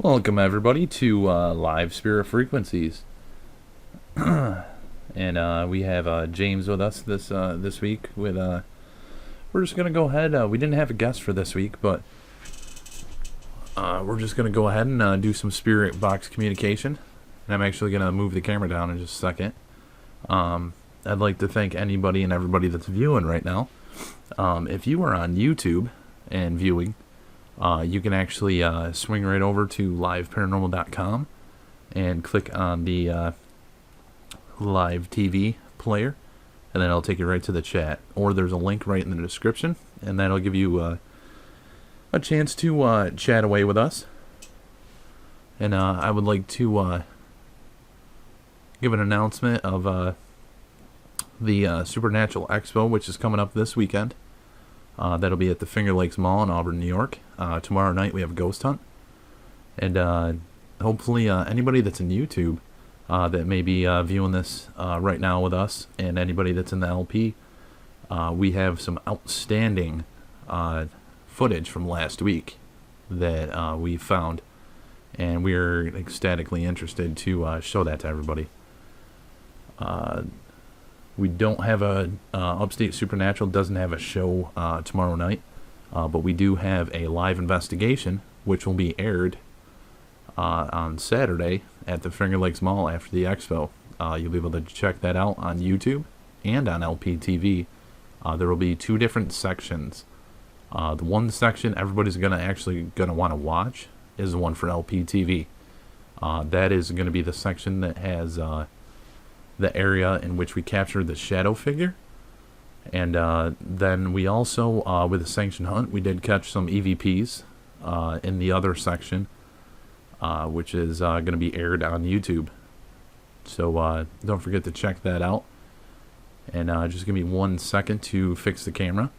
Welcome everybody to Live Spirit Frequencies, and we have James with us this week. We're just gonna go ahead. We didn't have a guest for this week, but we're just gonna go ahead and do some spirit box communication. And I'm actually gonna move the camera down in just a second. I'd like to thank anybody and everybody that's viewing right now. If you are on YouTube and viewing, you can actually swing right over to liveparanormal.com and click on the live TV player, and then it'll take you right to the chat. Or there's a link right in the description, and that'll give you a chance to chat away with us. And I would like to give an announcement of the Supernatural Expo, which is coming up this weekend. That'll be at the Finger Lakes Mall in Auburn, New York. Tomorrow night we have a ghost hunt. And hopefully anybody that's in YouTube that may be viewing this right now with us, and anybody that's in the LP, we have some outstanding footage from last week that we found. And we're ecstatically interested to show that to everybody. We don't have Upstate Supernatural doesn't have a show tomorrow night, but we do have a live investigation, which will be aired on Saturday at the Finger Lakes Mall after the expo. You'll be able to check that out on YouTube and on LPTV. There will be two different sections. The one section everybody's actually gonna want to watch is the one for LPTV. That is going to be the section that has the area in which we captured the shadow figure. And then we also, with the sanctioned hunt, we did catch some EVPs in the other section, which is going to be aired on YouTube. So don't forget to check that out. And just give me 1 second to fix the camera.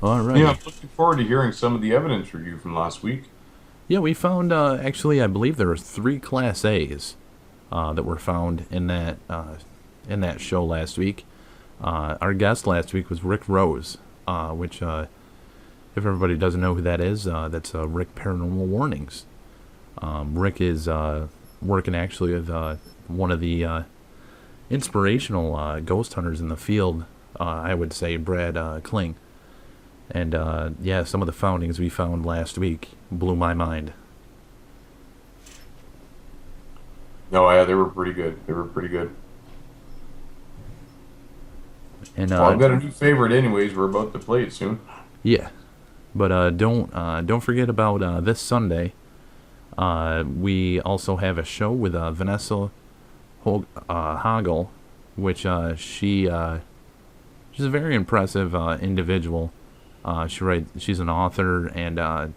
All right. Yeah, I'm looking forward to hearing some of the evidence review from last week. Yeah, we found, actually, I believe there were 3 Class A's that were found in that show last week. Our guest last week was Rick Rose, which, if everybody doesn't know who that is, that's Rick Paranormal Warnings. Rick is working actually with one of the inspirational ghost hunters in the field, I would say, Brad Kling. And yeah, some of the foundings we found last week blew my mind. No, yeah, they were pretty good. They were pretty good. And well, I've got a new favorite anyways. We're about to play it soon. Yeah, but don't forget about this Sunday. We also have a show with Vanessa Hagel, which she's a very impressive individual. She's an author, and I'm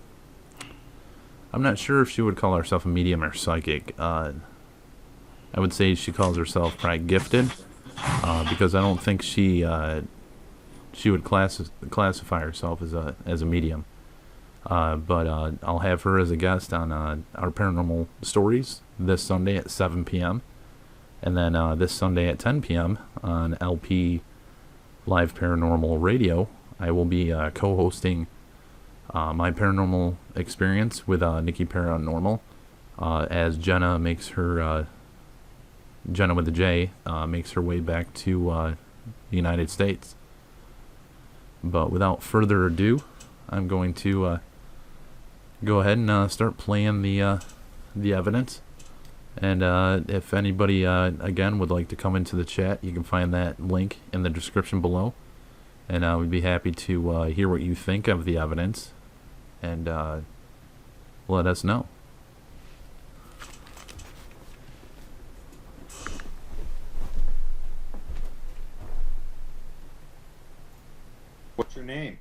not sure if she would call herself a medium or psychic. I would say she calls herself probably gifted, because I don't think she would classify herself as a medium. But I'll have her as a guest on our paranormal stories this Sunday at 7 p.m. and then this Sunday at 10 p.m. on LP Live Paranormal Radio. I will be co-hosting my paranormal experience with Nikki Paranormal as Jenna makes her Jenna with the J makes her way back to the United States. But without further ado, I'm going to go ahead and start playing the evidence. And if anybody again would like to come into the chat, you can find that link in the description below. And we'd be happy to hear what you think of the evidence, and let us know. What's your name?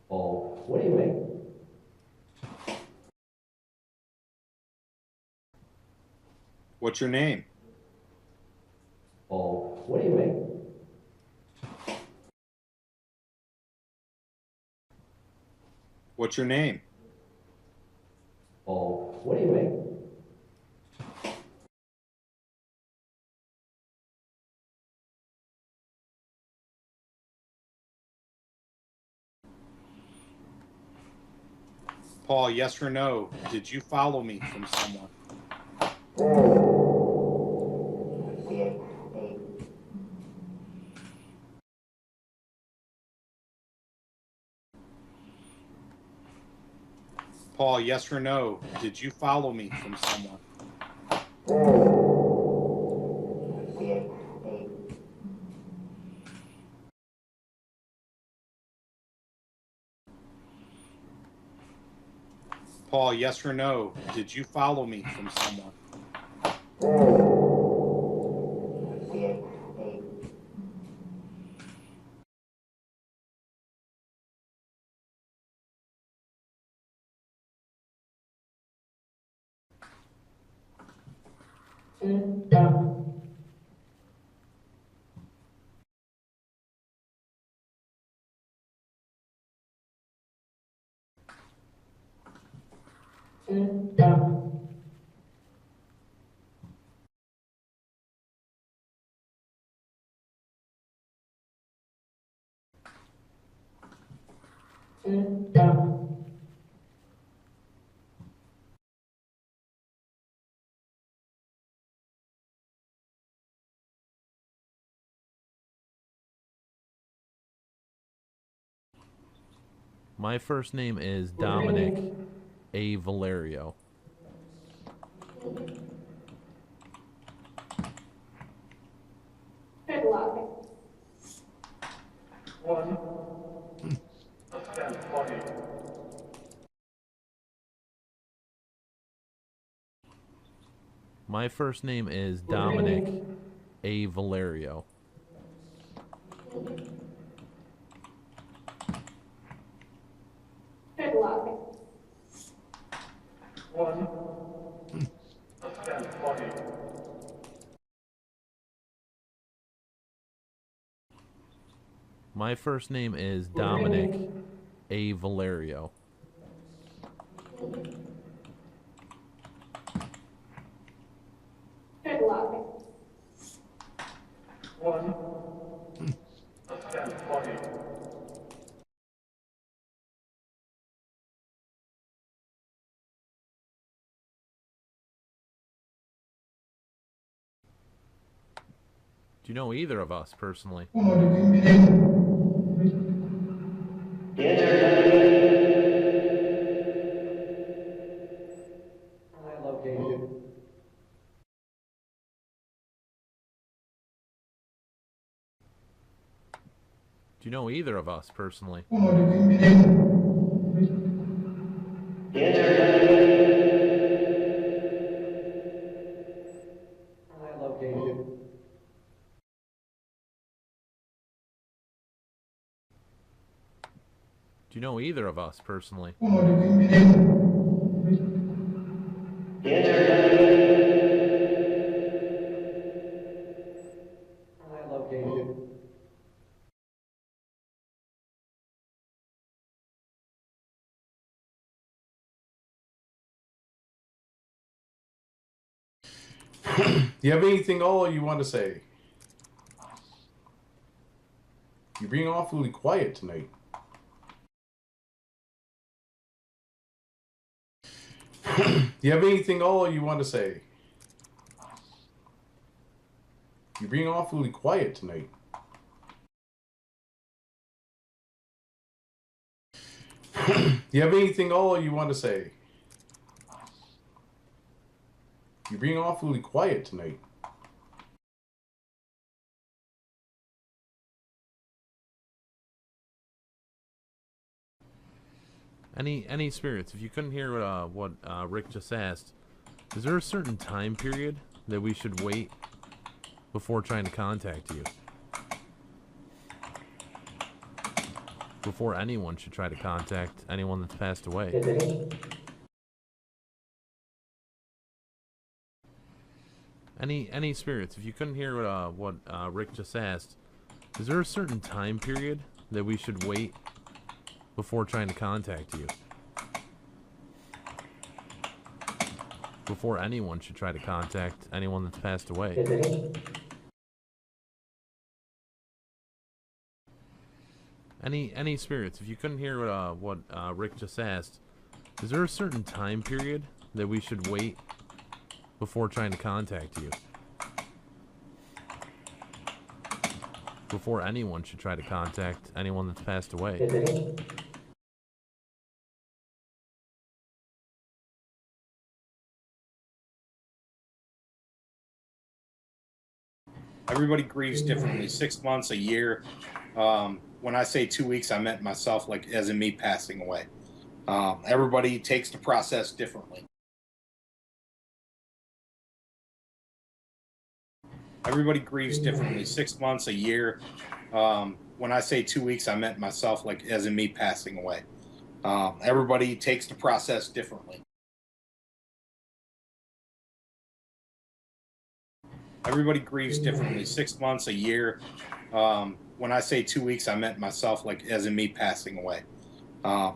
Oh, what do you mean? What's your name? Oh, what do you make? What's your name? Oh, what do you make? Paul, yes or no? Did you follow me from someone? Paul, yes or no? Did you follow me from someone? Paul, yes or no? Did you follow me from someone? My first name is Dominic A. Valerio. Good luck. My first name is Dominic A. Valerio. Good luck. My first name is Dominic A. Valerio. Good luck. Do you know either of us personally? Location. Do you know either of us personally? Location. Do you know either of us personally? Location. Do you have anything all you want to say? You're being awfully quiet tonight. Do you have anything all you want to say? You're being awfully quiet tonight. Do you have anything all you want to say? You're being awfully quiet tonight. Any spirits? If you couldn't hear what Rick just asked, is there a certain time period that we should wait before trying to contact you? Before anyone should try to contact anyone that's passed away. Any spirits, if you couldn't hear what Rick just asked, is there a certain time period that we should wait before trying to contact you? Before anyone should try to contact anyone that's passed away. Visiting. Any spirits, if you couldn't hear what Rick just asked, is there a certain time period that we should wait before trying to contact you? Before anyone should try to contact anyone that's passed away. Visiting. Everybody grieves differently. 6 months, a year. When I say 2 weeks, I meant myself, like as in me passing away. Everybody takes the process differently. Everybody grieves differently. 6 months, a year. When I say 2 weeks, I meant myself, like as in me passing away. Everybody takes the process differently. Everybody grieves differently. 6 months, a year. When I say 2 weeks, I meant myself, like as in me passing away.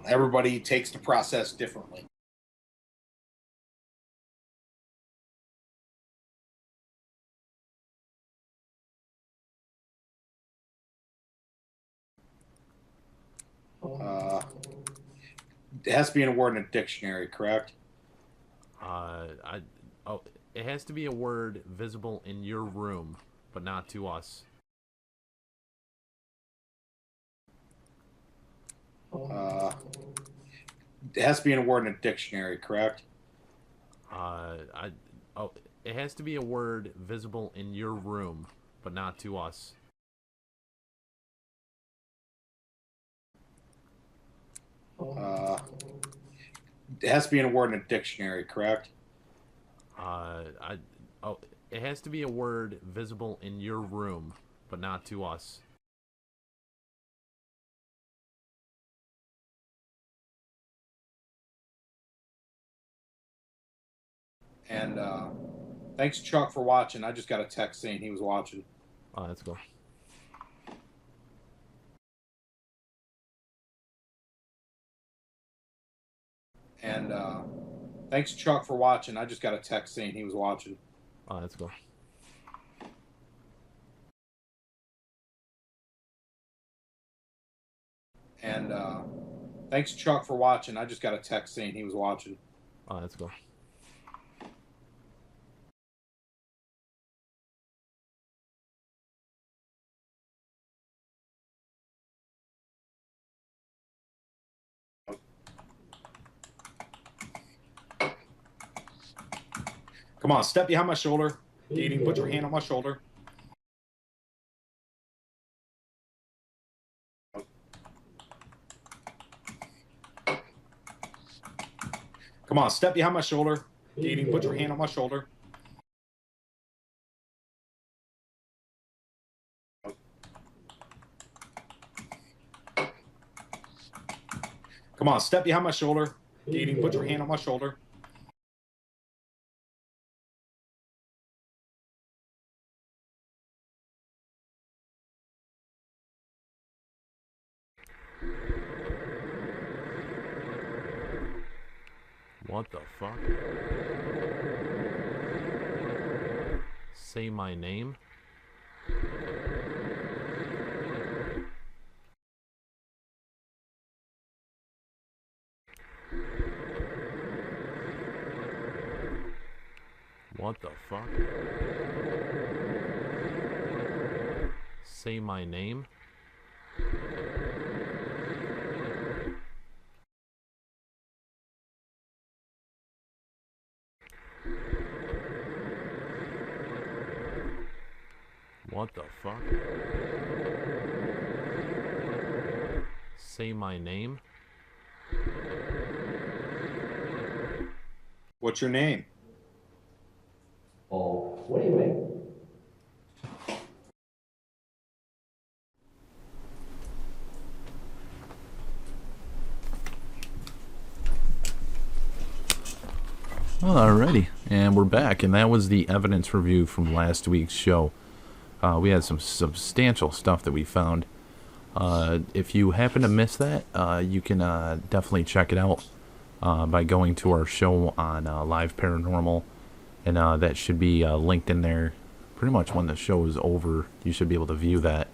Everybody takes the process differently. It has to be in a word in a dictionary, correct? It has to be a word visible in your room, but not to us. It has to be in a word in a dictionary, correct? It has to be a word visible in your room, but not to us. It has to be in a word in a dictionary, correct? It has to be a word visible in your room, but not to us. And thanks, Chuck, for watching. I just got a text saying he was watching. Oh, that's cool. And thanks, Chuck, for watching. I just got a text saying he was watching. Oh, that's cool. And thanks, Chuck, for watching. I just got a text saying he was watching. Oh, that's cool. Come on, step behind my shoulder. Eating, put your hand on my shoulder. Come on, step behind my shoulder. Eating, put your hand on my shoulder. Come on, step behind my shoulder. Eating, put your hand on my shoulder. What the fuck? Say my name? What the fuck? Say my name? What the fuck? Say my name? What's your name? Oh, what do you make? Alrighty, and we're back, and that was the evidence review from last week's show. We had some substantial stuff that we found. If you happen to miss that, you can definitely check it out by going to our show on Live Paranormal, and that should be linked in there pretty much when the show is over. You should be able to view that.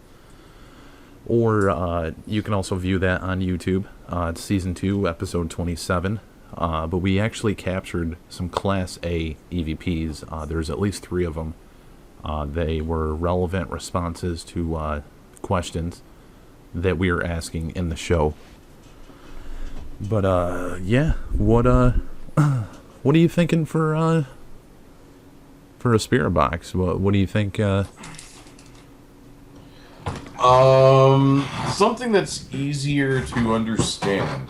Or you can also view that on YouTube. It's Season 2, Episode 27. But we actually captured some Class A EVPs. There's at least 3 of them. They were relevant responses to questions that we were asking in the show. But yeah, what are you thinking for a spirit box? What do you think? Something that's easier to understand.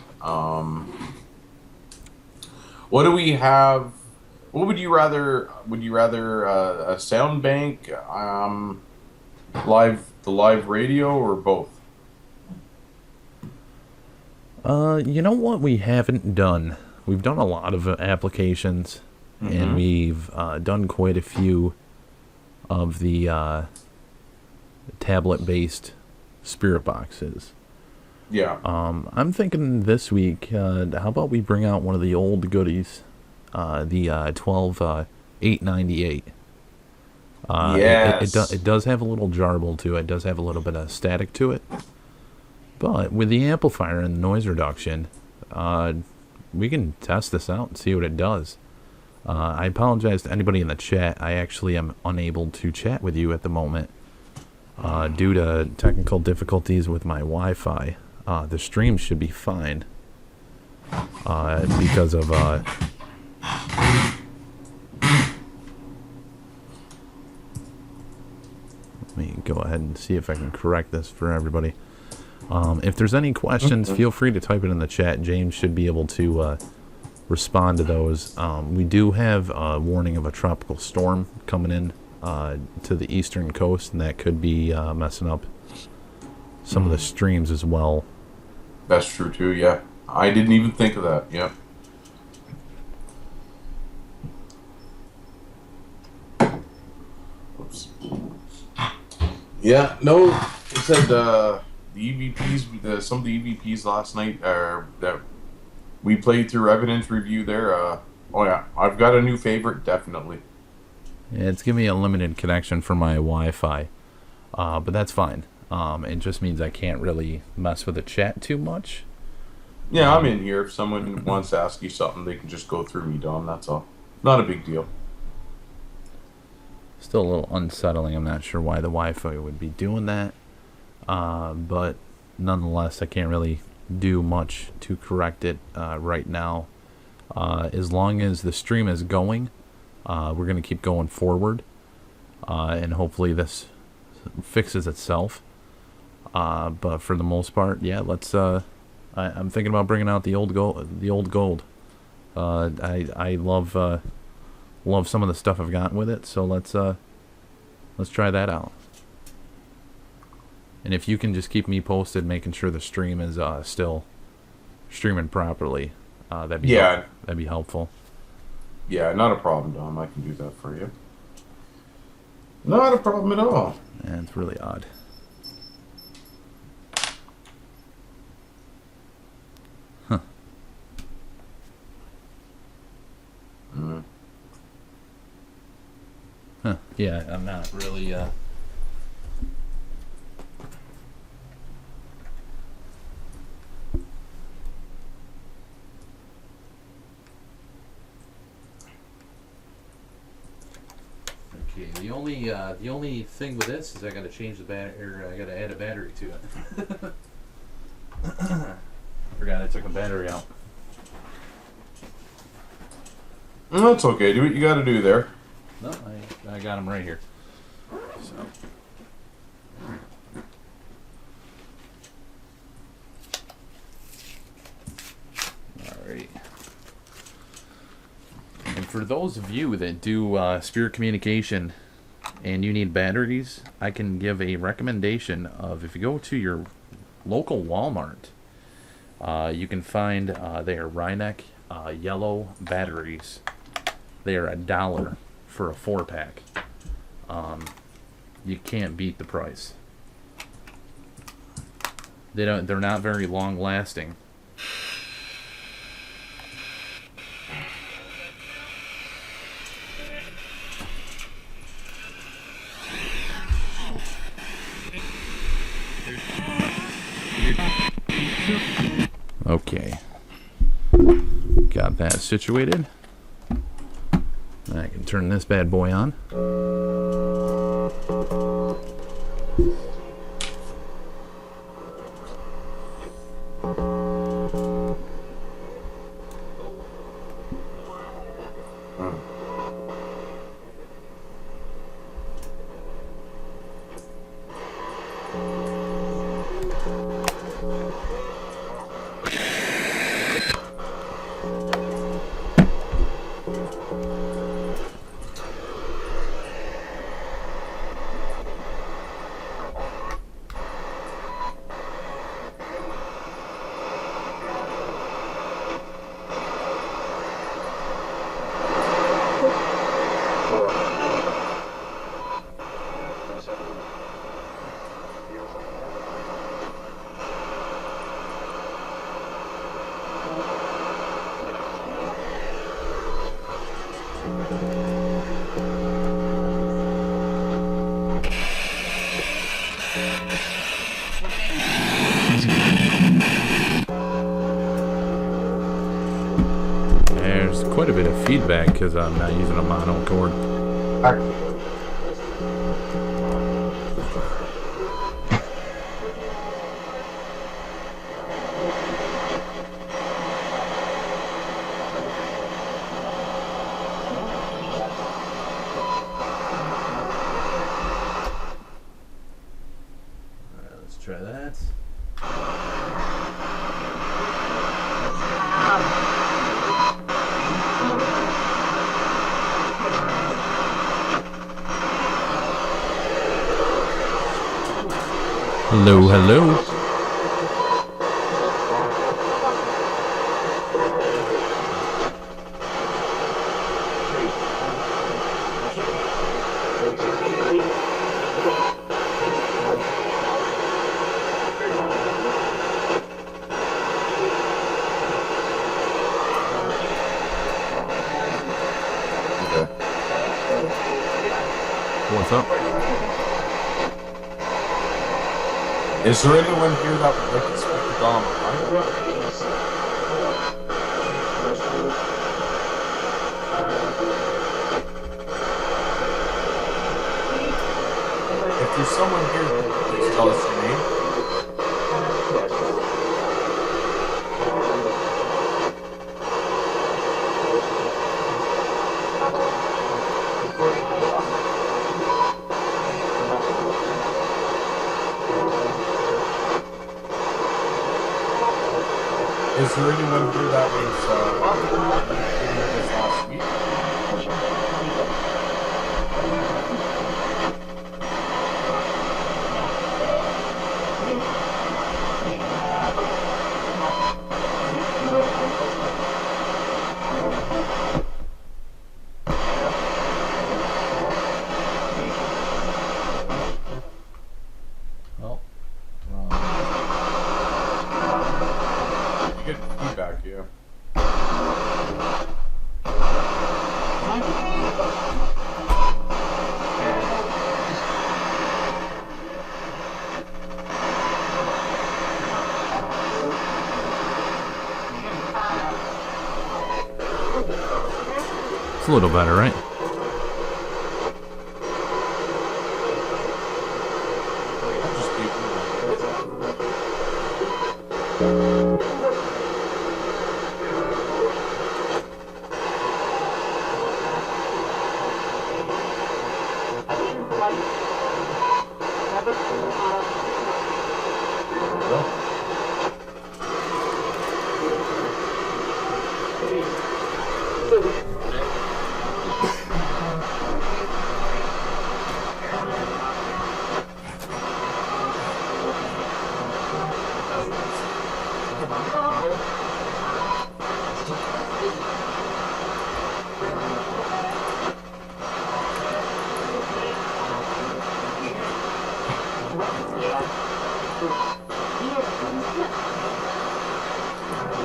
What do we have? What would you rather? Would you rather a sound bank, the live radio, or both? You know what we haven't done? We've done a lot of applications, and we've done quite a few of the tablet-based spirit boxes. Yeah. I'm thinking this week, how about we bring out one of the old goodies, the 12898. Yes. It does have a little jarble to it. It does have a little bit of static to it. But with the amplifier and the noise reduction, we can test this out and see what it does. I apologize to anybody in the chat. I actually am unable to chat with you at the moment due to technical difficulties with my Wi-Fi. The stream should be fine because of let me go ahead and see if I can correct this for everybody. If there's any questions, feel free to type it in the chat. James should be able to respond to those. We do have a warning of a tropical storm coming in to the eastern coast, and that could be messing up some of the streams as well. That's true too. Yeah, I didn't even think of that. Yep. Oops. Yeah. No. It said the EVPs. Some of the EVPs last night that we played through evidence review there. Oh yeah, I've got a new favorite. Definitely. Yeah, it's giving me a limited connection for my Wi-Fi, but that's fine. It just means I can't really mess with the chat too much. Yeah, I'm in here. If someone wants to ask you something, they can just go through me, Dom. That's all. Not a big deal. Still a little unsettling. I'm not sure why the Wi-Fi would be doing that. But nonetheless, I can't really do much to correct it right now. As long as the stream is going, we're going to keep going forward. And hopefully this fixes itself. But for the most part, yeah, let's... I'm thinking about bringing out the old gold. I love some of the stuff I've gotten with it, so let's try that out. And if you can just keep me posted, making sure the stream is still streaming properly, that'd be helpful. Yeah, not a problem, Dom. I can do that for you. Not a problem at all. Yeah, it's really odd. Huh. Yeah, I'm not really Okay, the only thing with this is I gotta change the battery, I gotta add a battery to it. Forgot I took a battery out. That's okay. Do what you got to do there. No, I got him right here. So. Alright. And for those of you that do spirit communication and you need batteries, I can give a recommendation of if you go to your local Walmart, you can find their Rhineck yellow batteries. They are $1 for a 4-pack. You can't beat the price. They're not very long lasting. Okay. Got that situated. I can turn this bad boy on. There's quite a bit of feedback because I'm not using a mono cord. Alright, let's try that. Hello, hello. What's up? Is there anyone here that would like to speak to Dom? If there's someone here, please tell us your name. Is there anyone here that was here this last week? Well, You get feedback, yeah. it's a little better, right? I'll just keep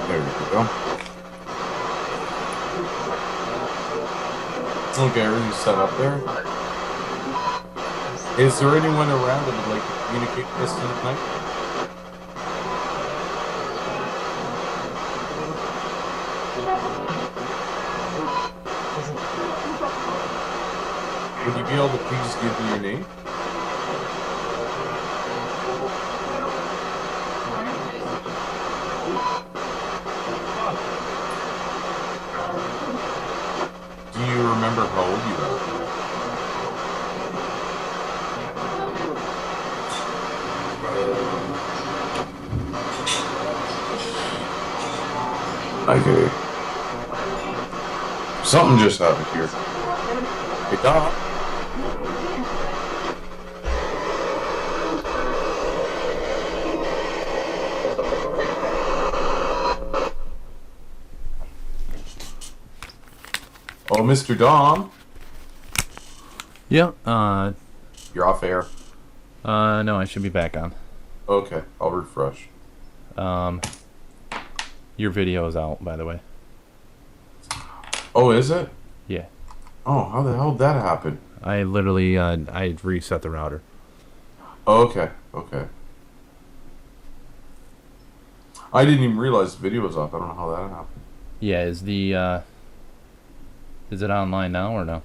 There we go. Okay, everything's set up there. Is there anyone around that would like to communicate with us tonight? Would you be able to please give me your name? Do you remember how old you are? Okay. Something just happened here. Hey, Doc. Oh, Mr. Dom. Yeah. You're off air. No, I should be back on. Okay, I'll refresh. Your video is out, by the way. Oh, is it? Yeah. Oh, how the hell did that happen? I literally, I reset the router. Oh, okay, okay. I didn't even realize the video was off. I don't know how that happened. Yeah, is it online now or no?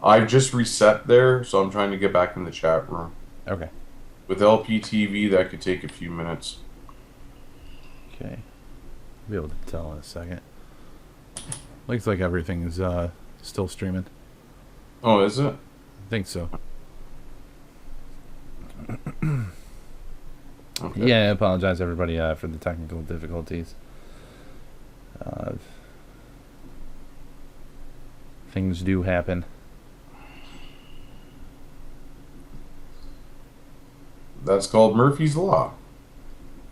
I've just reset there, so I'm trying to get back in the chat room. Okay. With LPTV, that could take a few minutes. Okay. I'll be able to tell in a second. Looks like everything is still streaming. Oh, is it? I think so. Okay. Yeah, I apologize everybody for the technical difficulties. Things do happen. That's called Murphy's Law.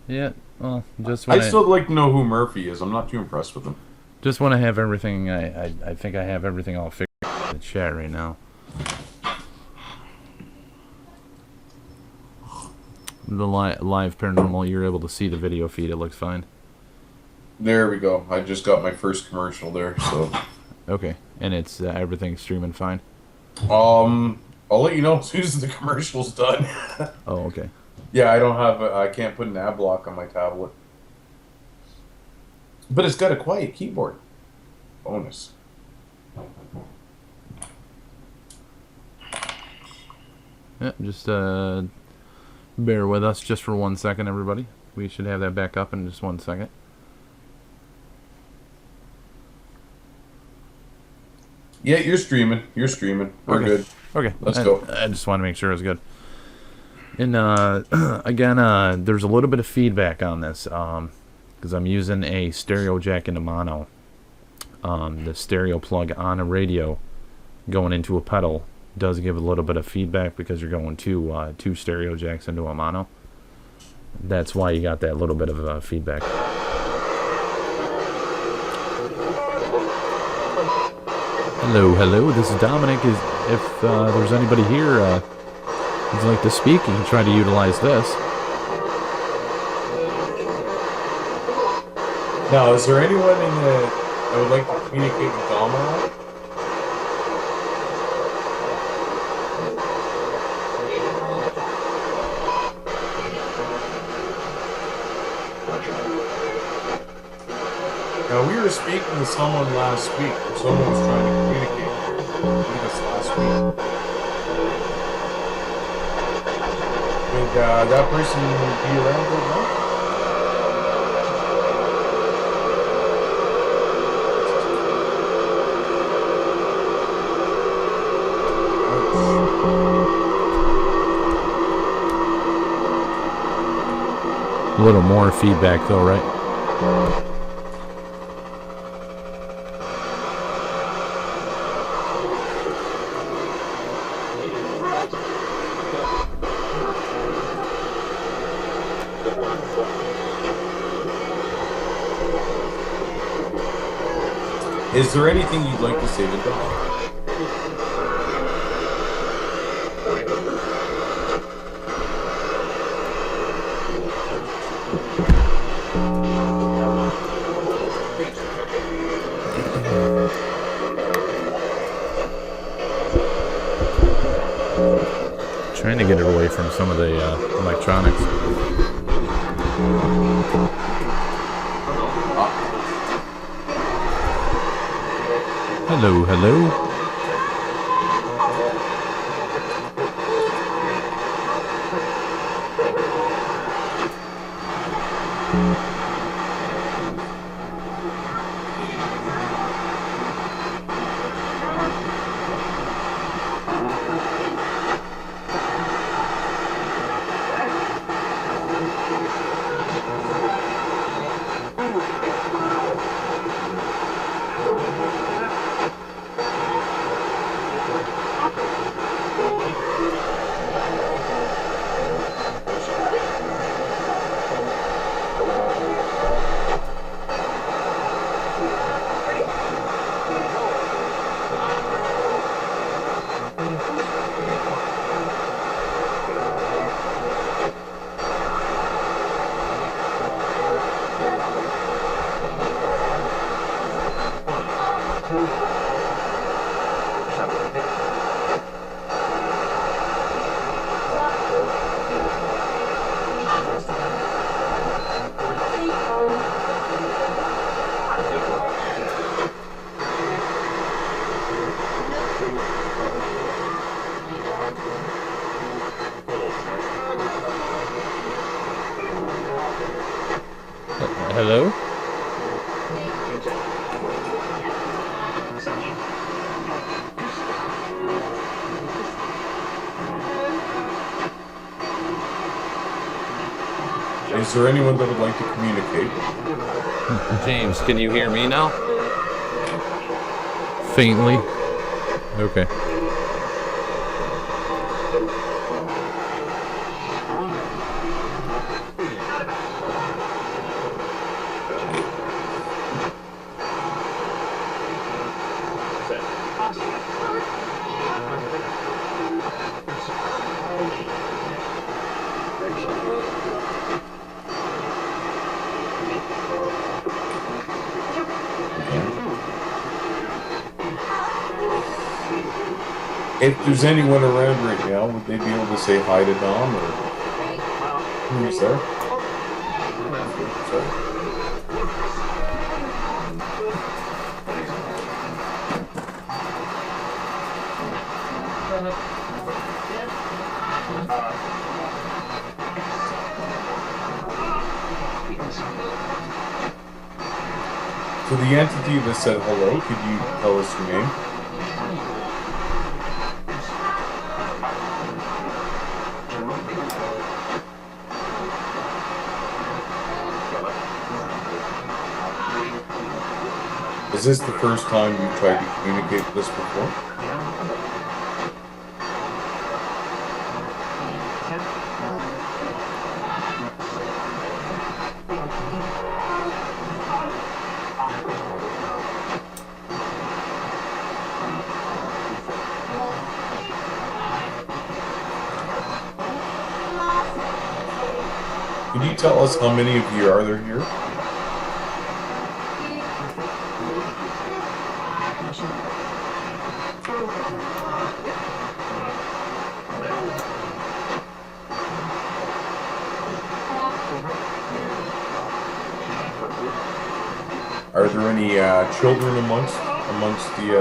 Yeah, well, just I'd want still like to know who Murphy is. I'm not too impressed with him. to have everything. I think I have everything all figured out in the chat right now. The live paranormal, you're able to see the video feed. It looks fine. There we go. I just got my first commercial there, so. Okay, and it's everything's streaming fine. I'll let you know as soon as the commercial's done. Oh, okay. Yeah, I don't have. I can't put an ad block on my tablet. But it's got a quiet keyboard. Bonus. Yeah, just bear with us just for 1 second, everybody. We should have that back up in just 1 second. Yeah, you're streaming. You're streaming. We're Okay. good. Okay, Let's go. I just want to make sure it was good. And again, there's a little bit of feedback on this because I'm using a stereo jack into mono. The stereo plug on a radio going into a pedal does give a little bit of feedback because you're going two stereo jacks into a mono. That's why you got that little bit of feedback. Hello, this is Dominic. If there's anybody here who'd like to speak, you can try to utilize this. Now, is there anyone in the that would like to communicate with Domino? Now, we were speaking to someone last week, or someone was trying to communicate with us last week. Would that person be around right now? A little more feedback though, right? Is there anything you'd like to say to Dom? some of the electronics. Hello, hello. Hello? Is there anyone that would like to communicate? James, can you hear me now? Faintly. Okay. If there's anyone around right now, would they be able to say hi to Dom or who's there? Sorry. So the entity that said hello, could you tell us your name? Is this the first time you've tried to communicate with us before? Can you tell us how many of you are there here? Are there any children amongst you?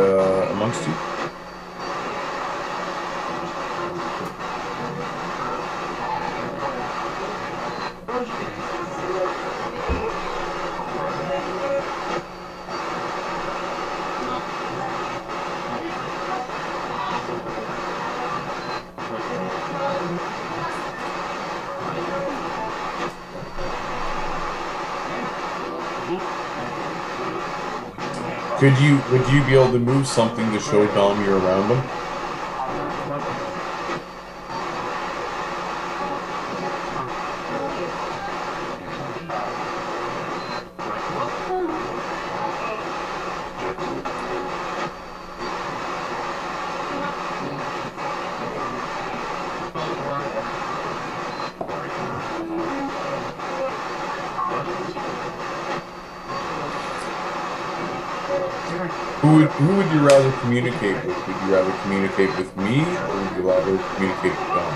Would you be able to move something to show Dom you're around him? Who would you rather communicate with? Would you rather communicate with me, or would you rather communicate with Dom?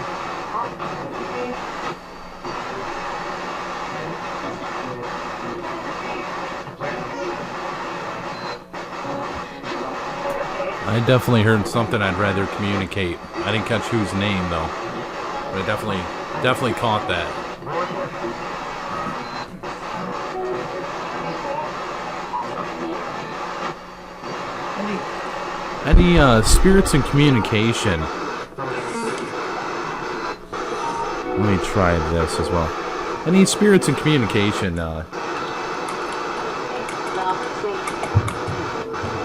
I definitely heard something I'd rather communicate. I didn't catch whose name though, but I definitely caught that. Any spirits in communication? Let me try this as well. Any spirits in communication?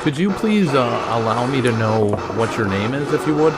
Could you please allow me to know what your name is, if you would?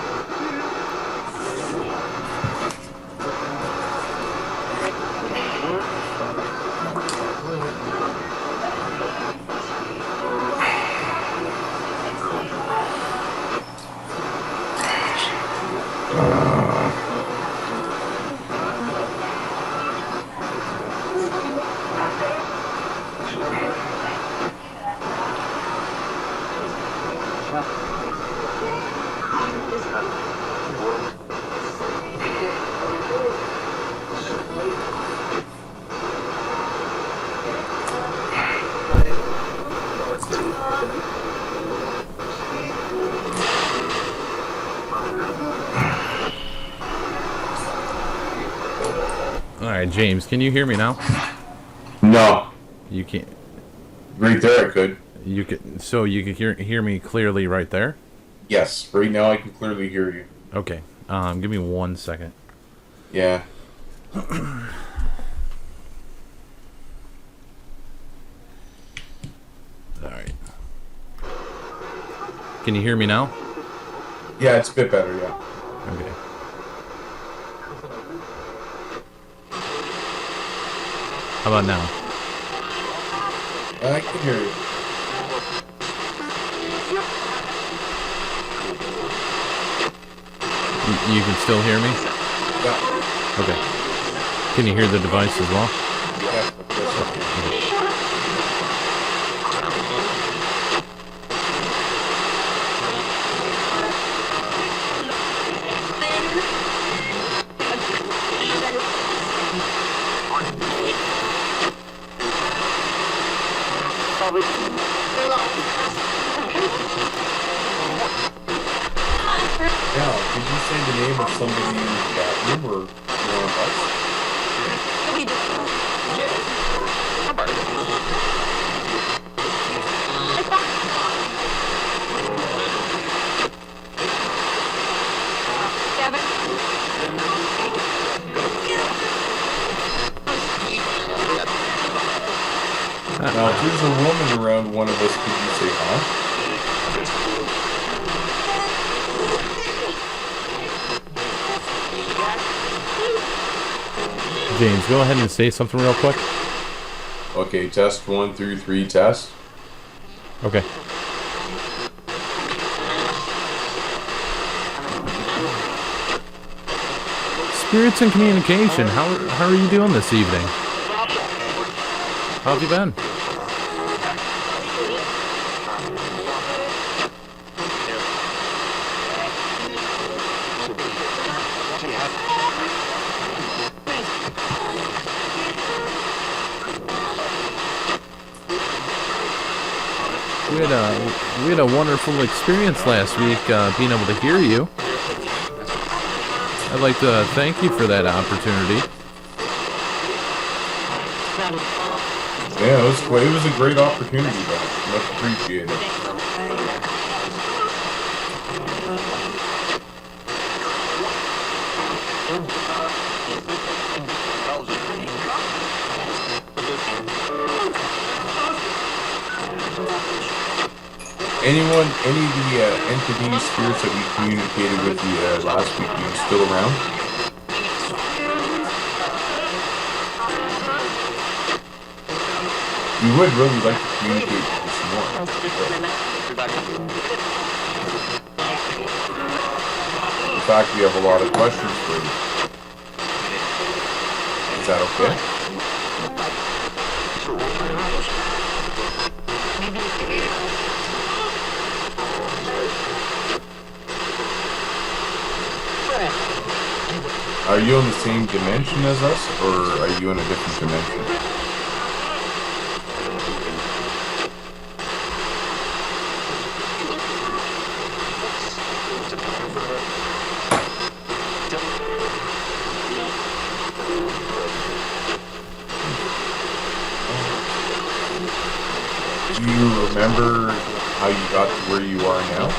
Alright, James, can you hear me now? No. You can't. Right there I could. You could. So you could hear me clearly right there? Yes. Right now I can clearly hear you. Okay. Give me 1 second. Yeah. Alright. Can you hear me now? Yeah, it's a bit better, yeah. Okay. How about now? I can hear you. You can still hear me? Yeah. Okay. Can you hear the device as well? Yeah. Now, did you say the name of somebody in the chat room or one of us? Now, if there's a woman around one of us, could you say huh? James, go ahead and say something real quick. Okay, test 1 through 3, test. Okay. Spirits and communication. How are you doing this evening? How have you been? We had a wonderful experience last week being able to hear you. I'd like to thank you for that opportunity. Yeah, it was a great opportunity, though. Much appreciated. Any of the entities, spirits that we communicated with the last week, are you still around? We would really like to communicate with you some more. In fact, we have a lot of questions for you. Is that okay? Are you in the same dimension as us, or are you in a different dimension? Do you remember how you got to where you are now?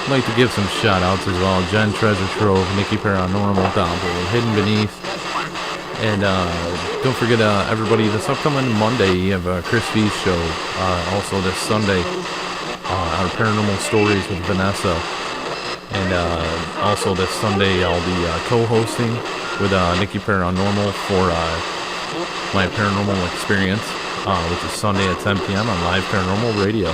I'd like to give some shout outs as well. Jen Treasure Trove, Nikki Paranormal, Doppel, Hidden Beneath. And don't forget, everybody, this upcoming Monday, you have Chris V's show. Also this Sunday, our Paranormal Stories with Vanessa. And also this Sunday, I'll be co-hosting with Nikki Paranormal for my paranormal experience, which is Sunday at 10 p.m. on Live Paranormal Radio.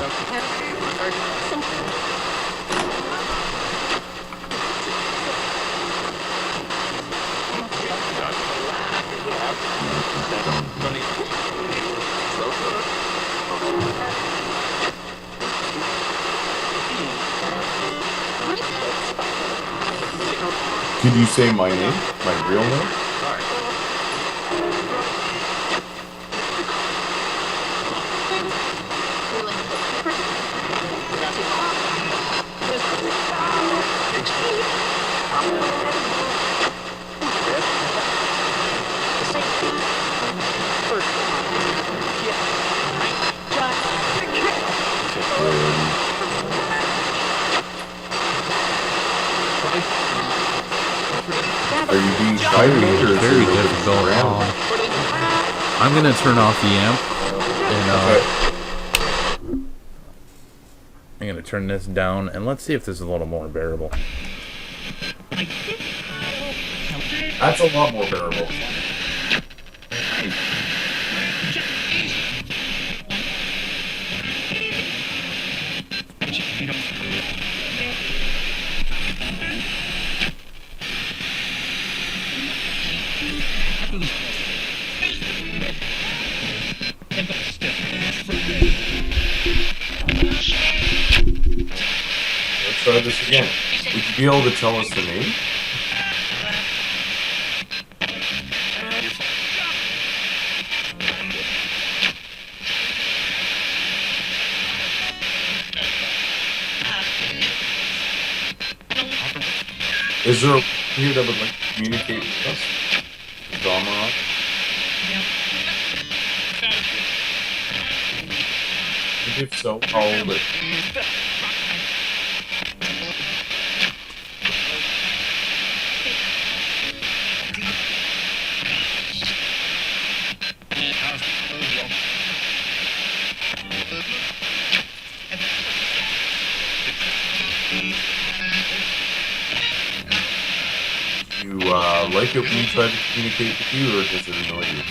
Could you say my name? My real name? Are you being shy or is Very it difficult. around? I'm gonna turn off the amp, and Okay. I'm gonna turn this down, and let's see if this is a little more bearable. That's a lot more bearable. Let's try this again. Would you be able to tell us the name? Is there a here that would like to communicate with us? Dharma? And if so, how old is it? You like it when we try to communicate with you, or does it annoy you?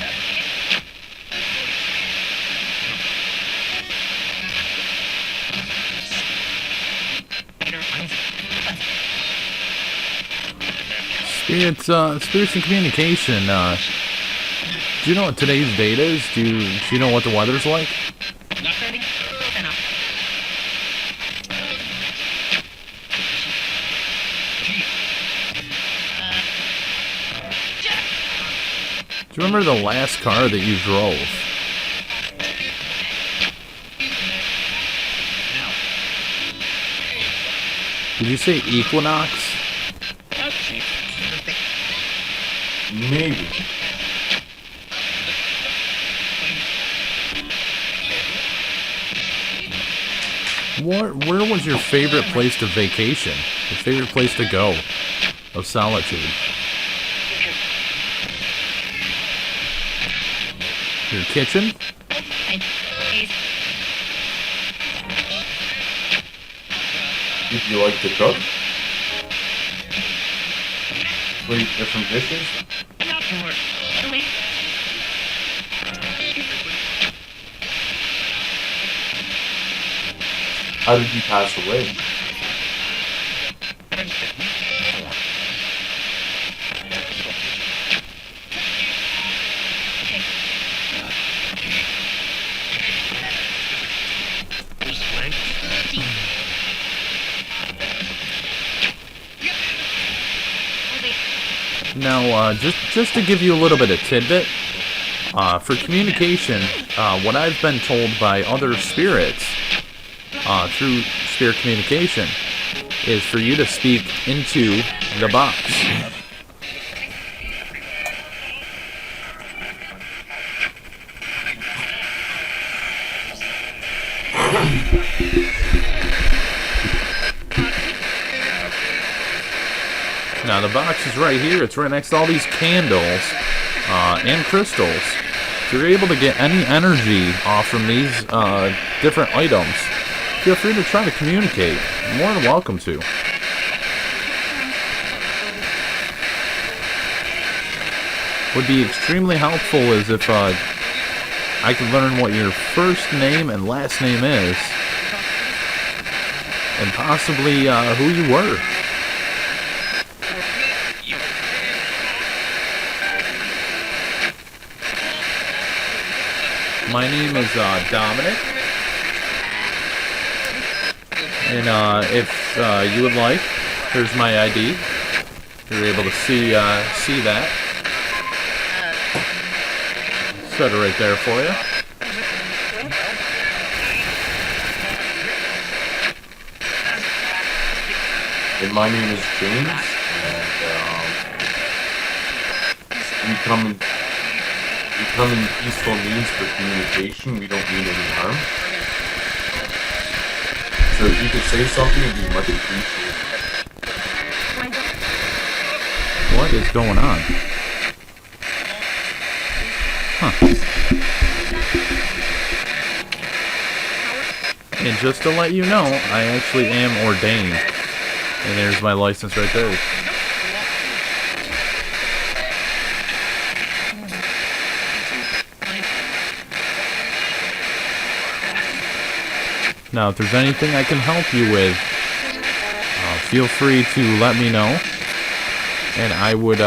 Spirits and communication. Do you know what today's date is? Do you know what the weather's like? Do you remember the last car that you drove? Did you say Equinox? Maybe. Where was your favorite place to vacation? Your favorite place to go of solitude? Your kitchen? If you like to cook, create different dishes. How did you pass away? Now, just to give you a little bit of tidbit, for communication, what I've been told by other spirits through spirit communication is for you to speak into the box. Now the box is right here. It's right next to all these candles and crystals. So you're able to get any energy off from these different items. Feel free to try to communicate. You're more than welcome to. Would be extremely helpful is if I could learn what your first name and last name is, and possibly who you were. My name is Dominic, and if you would like, here's my ID. You're able to see that. Set it right there for you. And my name is James, and we come in peaceful means for communication. We don't mean any harm. So if you could say something, it'd be much appreciated. What is going on? Huh. And just to let you know, I actually am ordained. And there's my license right there. Now, if there's anything I can help you with, feel free to let me know. And I would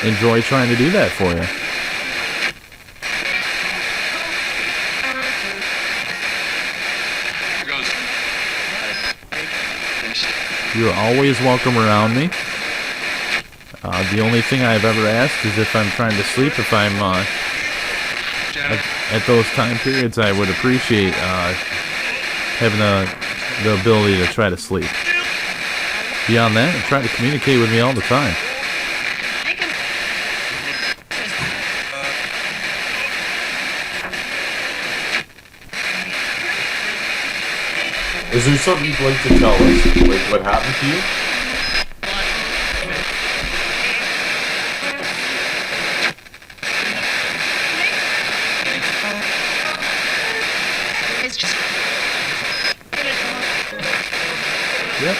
enjoy trying to do that for you. You're always welcome around me. The only thing I've ever asked is if I'm trying to sleep. If I'm at those time periods, I would appreciate having the ability to try to sleep. Beyond that, try to communicate with me all the time. Is there something you'd like to tell us? Like what happened to you? Yep.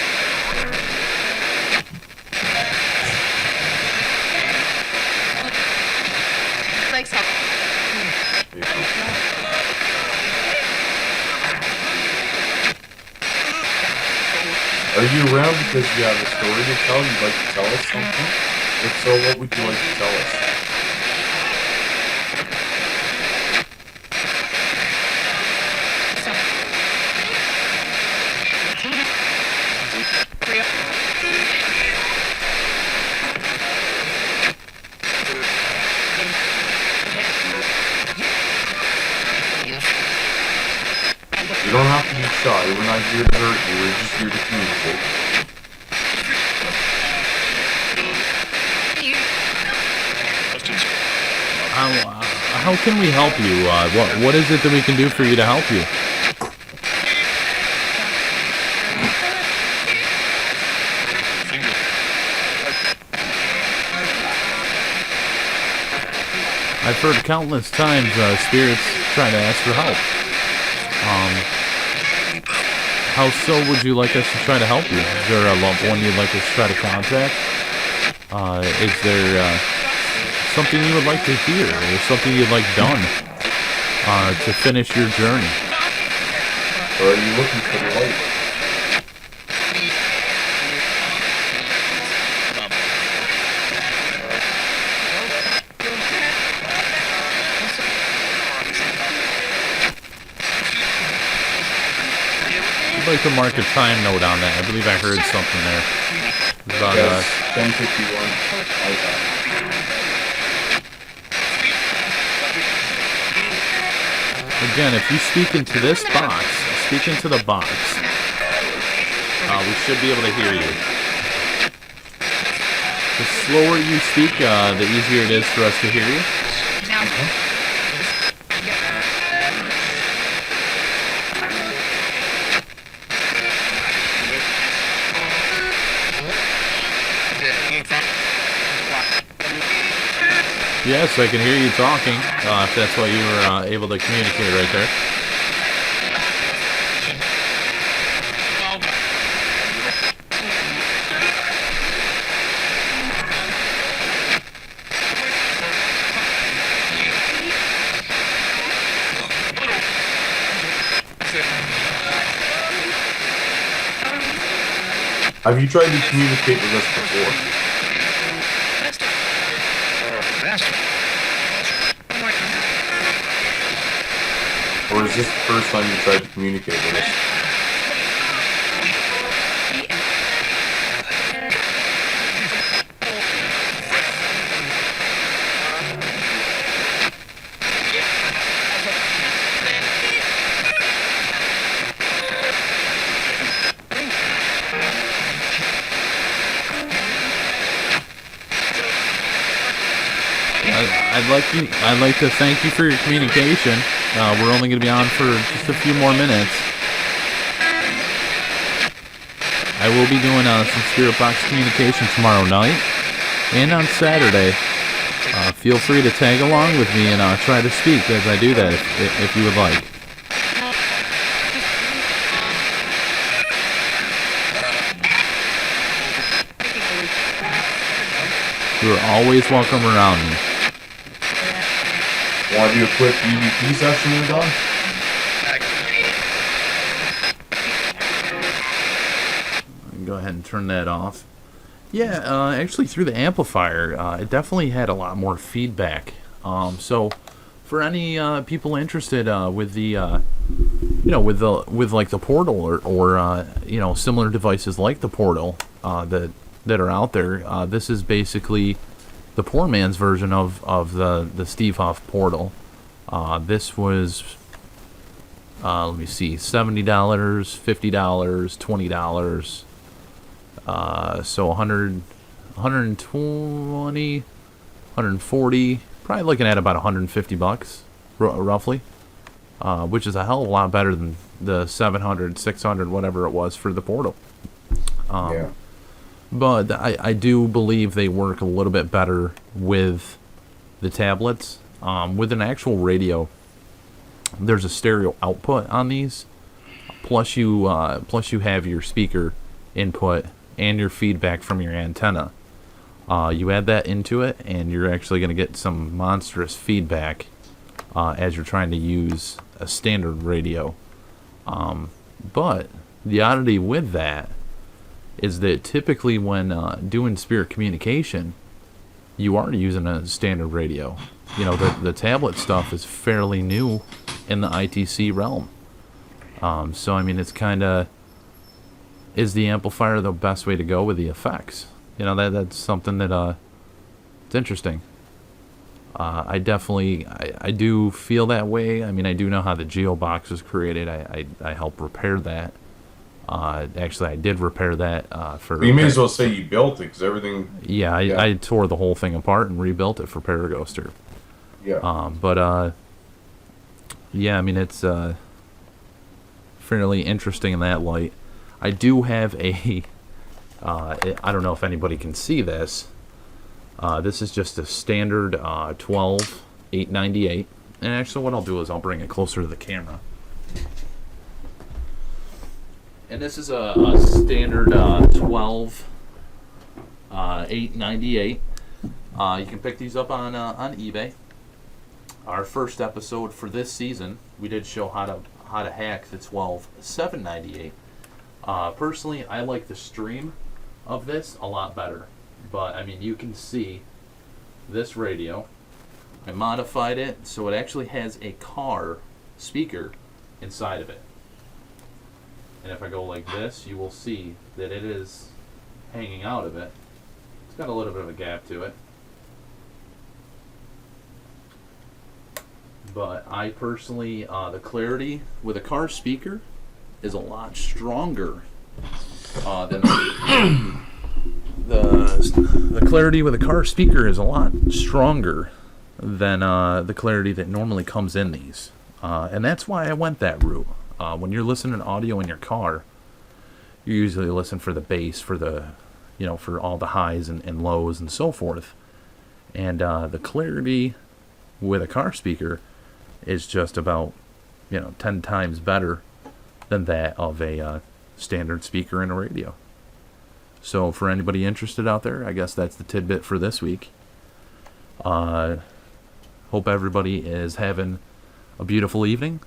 Are you around because you have a story to tell? You'd like to tell us something? If so, what would you like to tell us? You don't have to be shy. We're not here to hurt you. We're just here to communicate. How can we help you? What is it that we can do for you to help you? I've heard countless times spirits trying to ask for help. How so would you like us to try to help you? Is there a loved one you'd like us to try to contact? Is there something you would like to hear? Or something you'd like done to finish your journey? Or are you looking for the light? I'd like to mark a time note on that. I believe I heard something there. About, Yes, 10:51. again, if you speak into this box, speak into the box, we should be able to hear you. The slower you speak, the easier it is for us to hear you. Yes, I can hear you talking. If that's what you were able to communicate right there. Have you tried to communicate with us before? Or is this the first time you tried to communicate with us? I'd like to thank you for your communication. We're only going to be on for just a few more minutes. I will be doing some Spirit Box communication tomorrow night and on Saturday. Feel free to tag along with me and try to speak as I do that if you would like. You are always welcome around me. Want to do a quick EVP session with Don? Go ahead and turn that off. Yeah, actually through the amplifier, it definitely had a lot more feedback. So for any people interested with the, with like the Portal or similar devices like the Portal that are out there, this is basically the poor man's version of the Steve Huff Portal. This was, let me see, $70, $50, $20. So 100, 120, 140, probably looking at about $150 roughly, which is a hell of a lot better than the 700, 600, whatever it was for the Portal. Yeah. But I do believe they work a little bit better with the tablets. With an actual radio, there's a stereo output on these. Plus you have your speaker input and your feedback from your antenna. You add that into it, and you're actually going to get some monstrous feedback as you're trying to use a standard radio. But the oddity with that is that typically when doing spirit communication, you are using a standard radio. The tablet stuff is fairly new in the ITC realm. So, I mean, it's kind of... Is the amplifier the best way to go with the effects? That's something that... it's interesting. I definitely... I do feel that way. I mean, I do know how the Geo box was created. I helped repair that. Actually, I did repair that for... You may as well say you built it, because everything... Yeah, I tore the whole thing apart and rebuilt it for Paraghoster. Yeah. Yeah, I mean, it's fairly interesting in that light. I do have a... I don't know if anybody can see this. This is just a standard 12 898. And actually, what I'll do is I'll bring it closer to the camera. And this is a standard 12 898. You can pick these up on eBay. Our first episode for this season, we did show how to hack the 12 798. Personally, I like the stream of this a lot better. But I mean, you can see this radio. I modified it so it actually has a car speaker inside of it. And if I go like this, you will see that it is hanging out of it. It's got a little bit of a gap to it. But I personally, the clarity with a car speaker is a lot stronger than the clarity with a car speaker is a lot stronger than the clarity that normally comes in these. And that's why I went that route. When you're listening to audio in your car, you usually listen for the bass, for the, for all the highs and lows and so forth. And the clarity with a car speaker is just about 10 times better than that of a standard speaker in a radio. So for anybody interested out there, I guess that's the tidbit for this week. Hope everybody is having a beautiful evening.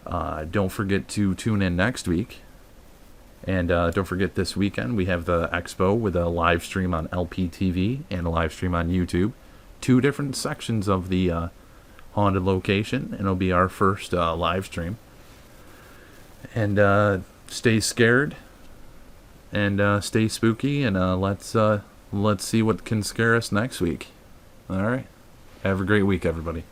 Don't forget to tune in next week. And don't forget, this weekend we have the expo with a live stream on LPTV and a live stream on YouTube. 2 different sections of the haunted location, and it'll be our first live stream. And stay scared and stay spooky, and let's see what can scare us next week. All right, have a great week, everybody.